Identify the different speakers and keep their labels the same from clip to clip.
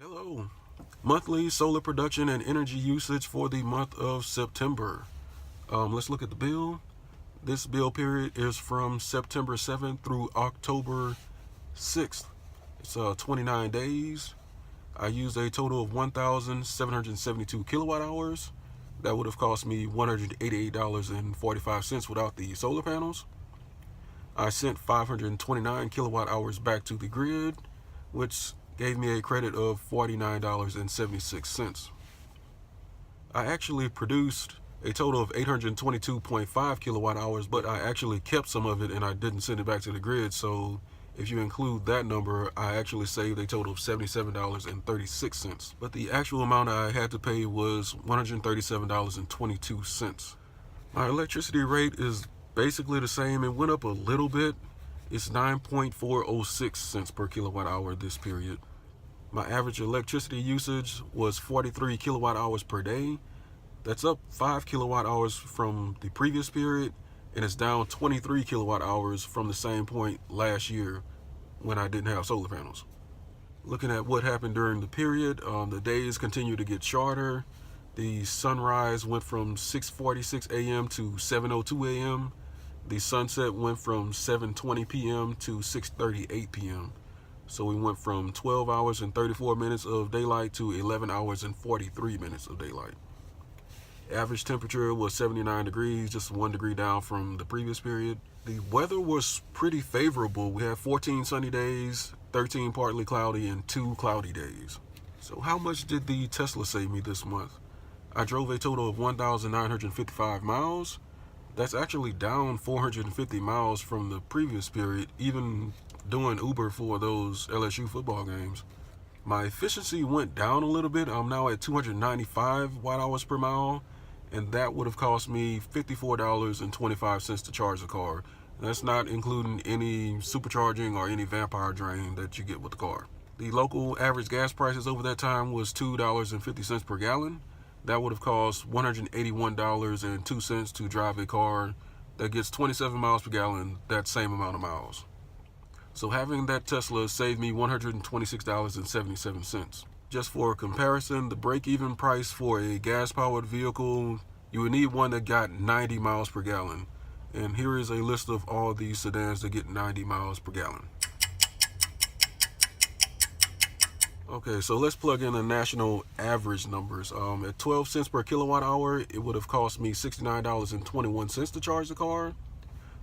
Speaker 1: Hello. Monthly solar production and energy usage for the month of September. Let's look at the bill. This bill period is from September 7th through October 6th. It's 29 days. I used a total of 1,772 kilowatt hours. That would have cost me $188.45 without the solar panels. I sent 529 kilowatt hours back to the grid, which gave me a credit of $49.76. I actually produced a total of 822.5 kilowatt hours, but I actually kept some of it and I didn't send it back to the grid. So if you include that number, I actually saved a total of $77.36. But the actual amount I had to pay was $137.22. My electricity rate is basically the same. It went up a little bit. It's 9.406 cents per kilowatt hour this period. My average electricity usage was 43 kilowatt hours per day. That's up 5 kilowatt hours from the previous period, and it's down 23 kilowatt hours from the same point last year when I didn't have solar panels. Looking at what happened during the period, the days continue to get shorter. The sunrise went from 6:46 a.m. to 7:02 a.m. The sunset went from 7:20 p.m. to 6:38 p.m. So we went from 12 hours and 34 minutes of daylight to 11 hours and 43 minutes of daylight. Average temperature was 79 degrees, just 1 degree down from the previous period. The weather was pretty favorable. We had 14 sunny days, 13 partly cloudy, and 2 cloudy days. So how much did the Tesla save me this month? I drove a total of 1,955 miles. That's actually down 450 miles from the previous period, even doing Uber for those LSU football games. My efficiency went down a little bit. I'm now at 295 watt hours per mile, and that would have cost me $54.25 to charge the car. That's not including any supercharging or any vampire drain that you get with the car. The local average gas prices over that time was $2.50 per gallon. That would have cost $181.02 to drive a car that gets 27 miles per gallon, that same amount of miles. So having that Tesla saved me $126.77. Just for comparison, the break-even price for a gas-powered vehicle, you would need one that got 90 miles per gallon. And here is a list of all these sedans that get 90 miles per gallon. Okay, so let's plug in the national average numbers. At 12 cents per kilowatt hour, it would have cost me $69.21 to charge the car.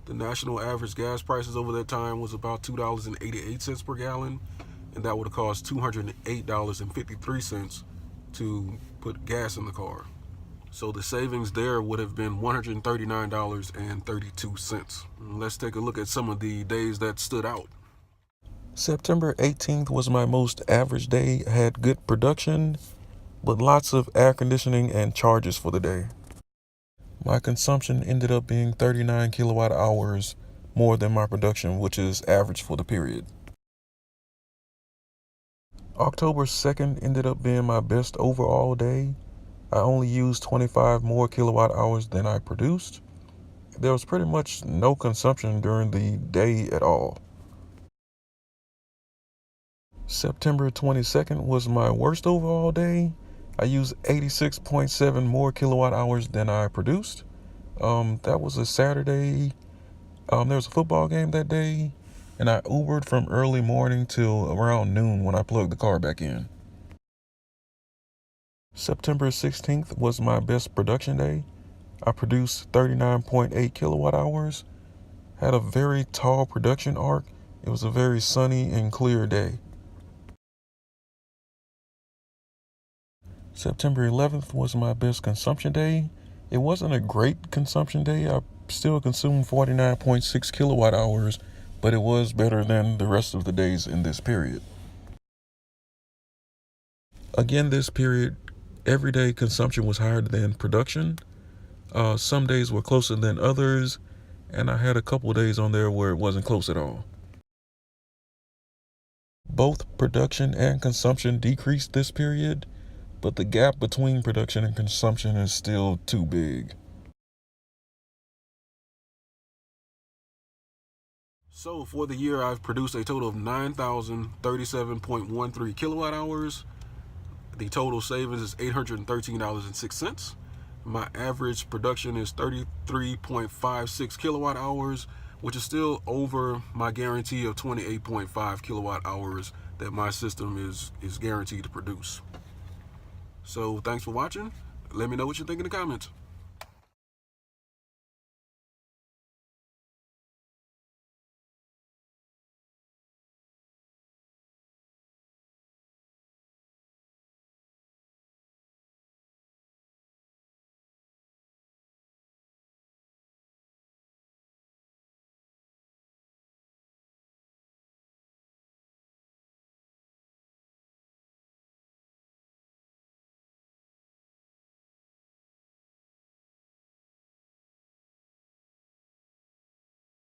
Speaker 1: The national average gas prices over that time was about $2.88 per gallon, and that would have cost $208.53 to put gas in the car. So the savings there would have been $139.32. Let's take a look at some of the days that stood out. September 18th was my most average day. I had good production, but lots of air conditioning and charges for the day. My consumption ended up being 39 kilowatt hours more than my production, which is average for the period. October 2nd ended up being my best overall day. I only used 25 more kilowatt hours than I produced. There was pretty much no consumption during the day at all. September 22nd was my worst overall day. I used 86.7 more kilowatt hours than I produced. That was a Saturday. There was a football game that day, and I Ubered from early morning till around noon when I plugged the car back in. September 16th was my best production day. I produced 39.8 kilowatt hours. Had a very tall production arc. It was a very sunny and clear day. September 11th was my best consumption day. It wasn't a great consumption day. I still consumed 49.6 kilowatt hours, but it was better than the rest of the days in this period. Again, this period, everyday consumption was higher than production. Some days were closer than others, and I had a couple days on there where it wasn't close at all. Both production and consumption decreased this period, but the gap between production and consumption is still too big. So for the year, I've produced a total of 9,037.13 kilowatt hours. The total savings is $813.06. My average production is 33.56 kilowatt hours, which is still over my guarantee of 28.5 kilowatt hours that my system is guaranteed to produce. So thanks for watching. Let me know what you think in the comments.